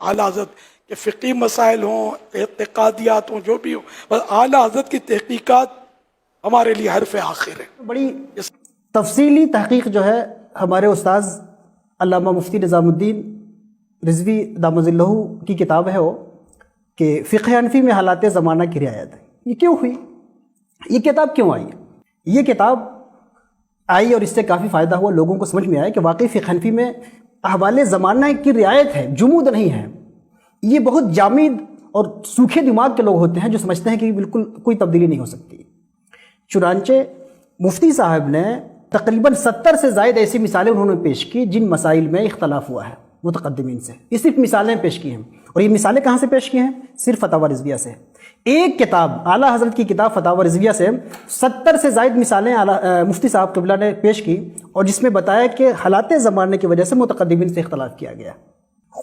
اعلیٰ حضرت کے فقی مسائل ہوں، اعتقادیات ہوں، جو بھی ہوں، بس اعلیٰ حضرت کی تحقیقات ہمارے لیے حرف آخر ہے۔ بڑی تفصیلی تحقیق جو ہے ہمارے استاذ علامہ مفتی نظام الدین رضوی دامت ظلہ کی کتاب ہے وہ، کہ فقہ حنفی میں حالات زمانہ کی رعایت ہے۔ یہ کیوں ہوئی؟ یہ کتاب کیوں آئی؟ یہ کتاب آئی اور اس سے کافی فائدہ ہوا، لوگوں کو سمجھ میں آیا کہ واقعی فقہ حنفی میں احوال زمانہ کی رعایت ہے، جمود نہیں ہے۔ یہ بہت جامد اور سوکھے دماغ کے لوگ ہوتے ہیں جو سمجھتے ہیں کہ بالکل کوئی تبدیلی نہیں ہو سکتی۔ چنانچہ مفتی صاحب نے تقریباً 70 سے زائد ایسی مثالیں انہوں نے پیش کی جن مسائل میں اختلاف ہوا ہے متقدمین سے۔ یہ صرف مثالیں پیش کی ہیں، اور یہ مثالیں کہاں سے پیش کی ہیں؟ صرف فتاوی رضویہ سے۔ ایک کتاب اعلیٰ حضرت کی کتاب فتاوی رضویہ سے 70 سے زائد مثالیں مفتی صاحب قبلہ نے پیش کی، اور جس میں بتایا کہ حالات زمانے کی وجہ سے متقدمین سے اختلاف کیا گیا۔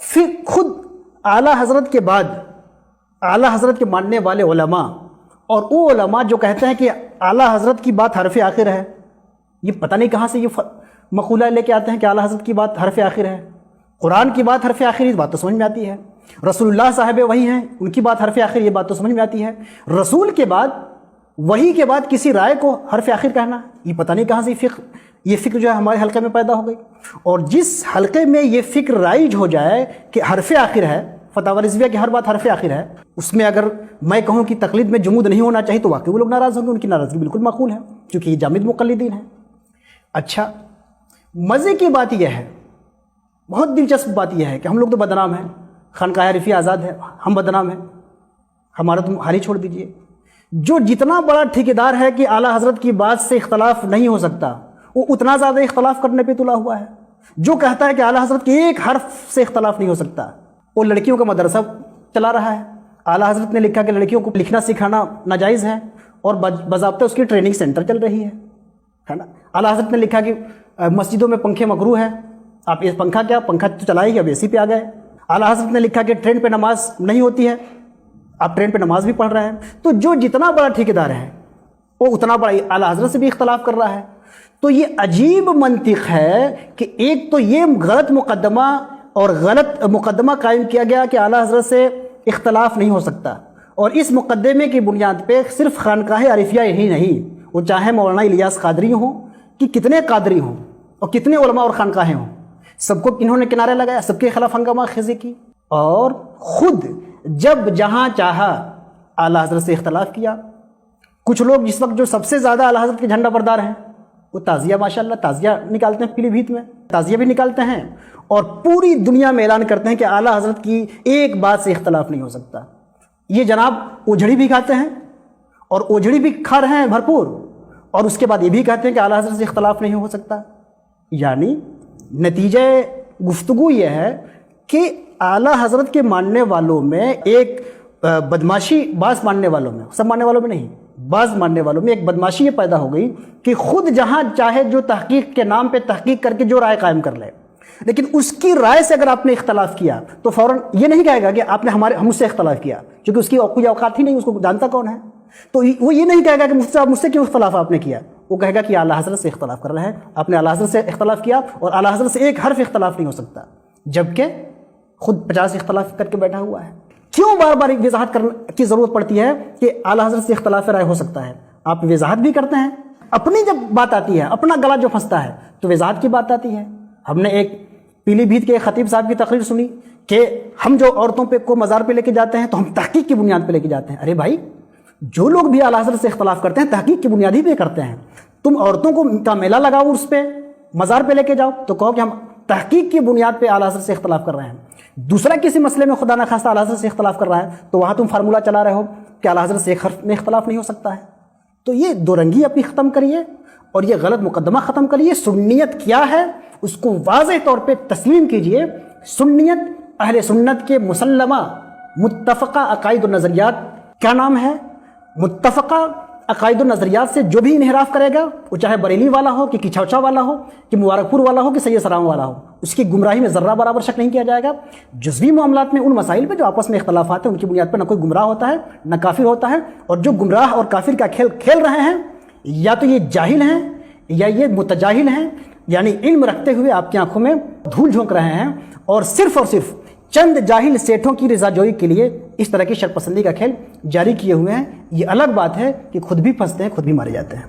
پھر خود اعلیٰ حضرت کے بعد اعلیٰ حضرت کے ماننے والے علماء اور وہ علماء جو کہتے ہیں کہ اعلیٰ حضرت کی بات حرف آخر ہے، یہ پتہ نہیں کہاں سے یہ مقولہ لے کے آتے ہیں کہ اعلیٰ حضرت کی بات حرف آخر ہے۔ قرآن کی بات حرف آخر، یہ بات تو سمجھ میں آتی ہے۔ رسول اللہ صاحب وہی ہیں، ان کی بات حرف آخر، یہ بات تو سمجھ میں آتی ہے۔ رسول کے بعد وہی کے بعد کسی رائے کو حرف آخر کہنا، یہ پتہ نہیں کہاں سے یہ فکر جو ہے ہمارے حلقے میں پیدا ہو گئی۔ اور جس حلقے میں یہ فکر رائج ہو جائے کہ حرف آخر ہے، فتاوی رضویہ کی ہر بات حرف آخر ہے، اس میں اگر میں کہوں کہ تقلید میں جمود نہیں ہونا چاہیے تو واقعی وہ لوگ ناراض ہوں گے، ان کی ناراضگی بالکل معقول ہے کیونکہ یہ جامد مقلدین ہیں۔ اچھا، مزے کی بات یہ ہے، بہت دلچسپ بات یہ ہے کہ ہم لوگ تو بدنام ہیں، خانقاہ عارفیہ آزاد ہے، ہم بدنام ہیں، ہمارا تم حال ہی چھوڑ دیجئے۔ جو جتنا بڑا ٹھیکیدار ہے کہ اعلیٰ حضرت کی بات سے اختلاف نہیں ہو سکتا، وہ اتنا زیادہ اختلاف کرنے پہ تلا ہوا ہے۔ جو کہتا ہے کہ اعلیٰ حضرت کے ایک حرف سے اختلاف نہیں ہو سکتا، وہ لڑکیوں کا مدرسہ چلا رہا ہے۔ اعلیٰ حضرت نے لکھا کہ لڑکیوں کو لکھنا سکھانا ناجائز ہے، اور باضابطہ اس کی ٹریننگ سینٹر چل رہی ہے نا۔ اعلیٰ حضرت نے لکھا کہ مسجدوں میں پنکھے مکروہ ہیں، آپ یہ پنکھا کیا، پنکھا تو چلائے گی، اب اے سی پہ آ گئے۔ اعلیٰ حضرت نے لکھا کہ ٹرین پہ نماز نہیں ہوتی ہے، آپ ٹرین پہ نماز بھی پڑھ رہے ہیں۔ تو جو جتنا بڑا ٹھیکیدار ہے وہ اتنا بڑا اعلیٰ حضرت سے بھی اختلاف کر رہا ہے۔ تو یہ عجیب منطق ہے کہ ایک تو یہ غلط مقدمہ اور غلط مقدمہ قائم کیا گیا کہ اعلیٰ حضرت سے اختلاف نہیں ہو سکتا، اور اس مقدمے کی بنیاد پہ صرف خانقاہ عارفیہ ہی نہیں، وہ چاہے مولانا الیاس قادری ہوں کہ کتنے قادری ہوں اور کتنے علماء اور خانقاہیں ہوں، سب کو انہوں نے کنارے لگایا، سب کے خلاف ہنگامہ خیزی کی، اور خود جب جہاں چاہا اعلیٰ حضرت سے اختلاف کیا۔ کچھ لوگ جس وقت جو سب سے زیادہ اعلیٰ حضرت کے جھنڈا بردار ہیں، وہ تعزیہ ماشاءاللہ تعزیہ نکالتے ہیں، پیلی بھیت میں تعزیہ بھی نکالتے ہیں، اور پوری دنیا میں اعلان کرتے ہیں کہ اعلیٰ حضرت کی ایک بات سے اختلاف نہیں ہو سکتا۔ یہ جناب اوجھڑی بھی کھاتے ہیں، اور اوجھڑی بھی کھا رہے ہیں بھرپور، اور اس کے بعد یہ بھی کہتے ہیں کہ اعلیٰ حضرت سے اختلاف نہیں ہو سکتا۔ یعنی نتیجہ گفتگو یہ ہے کہ اعلیٰ حضرت کے ماننے والوں میں ایک بدماشی، بعض ماننے والوں میں، سب ماننے والوں میں نہیں، بعض ماننے والوں میں ایک بدماشی یہ پیدا ہو گئی کہ خود جہاں چاہے جو تحقیق کے نام پہ تحقیق کر کے جو رائے قائم کر لے، لیکن اس کی رائے سے اگر آپ نے اختلاف کیا تو فوراً یہ نہیں کہے گا کہ آپ نے مجھ سے اختلاف کیا، کیونکہ اس کی کوئی اوقات ہی نہیں، اس کو جانتا کون ہے۔ تو وہ یہ نہیں کہے گا کہ مفتی صاحب مجھ سے کیوں اختلاف آپ نے کیا، وہ کہے گا کہ اعلیٰ حضرت سے اختلاف کر رہے ہیں، آپ نے اعلیٰ حضرت سے اختلاف کیا، اور اعلیٰ حضرت سے ایک حرف اختلاف نہیں ہو سکتا، جبکہ خود 50 اختلاف کر کے بیٹھا ہوا ہے۔ کیوں بار بار ایک وضاحت کرنے کی ضرورت پڑتی ہے کہ اعلیٰ حضرت سے اختلاف رائے ہو سکتا ہے؟ آپ وضاحت بھی کرتے ہیں، اپنی جب بات آتی ہے، اپنا گلا جو پھنستا ہے تو وضاحت کی بات آتی ہے۔ ہم نے ایک پیلی بھیت کے خطیب صاحب کی تقریر سنی کہ ہم جو عورتوں پہ کو مزار پہ لے کے جاتے ہیں تو ہم تحقیق کی بنیاد پہ لے کے جاتے ہیں۔ ارے بھائی، جو لوگ بھی اعلیٰ حضرت سے اختلاف کرتے ہیں تحقیق کی بنیاد ہی پہ کرتے ہیں۔ تم عورتوں کو کا میلہ لگاؤ، اس پہ مزار پہ لے کے جاؤ، تو کہو کہ ہم تحقیق کی بنیاد پہ اعلیٰ حضرت سے اختلاف کر رہے ہیں۔ دوسرا کسی مسئلے میں خدا نخواستہ اعلیٰ حضرت سے اختلاف کر رہا ہے تو وہاں تم فارمولہ چلا رہے ہو کہ اعلیٰ حضرت سے ایک حرف میں اختلاف نہیں ہو سکتا ہے۔ تو یہ دو رنگی اپنی ختم کریے، اور یہ غلط مقدمہ ختم کریے۔ سنیت کیا ہے اس کو واضح طور پہ تسلیم کیجئے۔ سنیت اہل سنت کے مسلمہ متفقہ عقائد و نظریات کیا نام ہے؟ متفقہ عقائد و نظریات سے جو بھی انحراف کرے گا، وہ چاہے بریلی والا ہو کہ کچھوچا والا ہو کہ مبارک پور والا ہو کہ سید سلام والا ہو، اس کی گمراہی میں ذرہ برابر شک نہیں کیا جائے گا۔ جزوی معاملات میں ان مسائل پہ جو آپس میں اختلافات ہیں ان کی بنیاد پہ نہ کوئی گمراہ ہوتا ہے نہ کافر ہوتا ہے، اور جو گمراہ اور کافر کا کھیل کھیل رہے ہیں یا تو یہ جاہل ہیں یا یہ متجاہل ہیں، یعنی علم رکھتے ہوئے آپ کی آنکھوں میں دھول جھونک رہے ہیں، اور صرف چند جاہل سیٹھوں کی رضا جوئی کے لیے اس طرح کی شرپسندی کا کھیل جاری کیے ہوئے ہیں. یہ الگ بات ہے کہ خود بھی پھنستے ہیں، خود بھی مارے جاتے ہیں.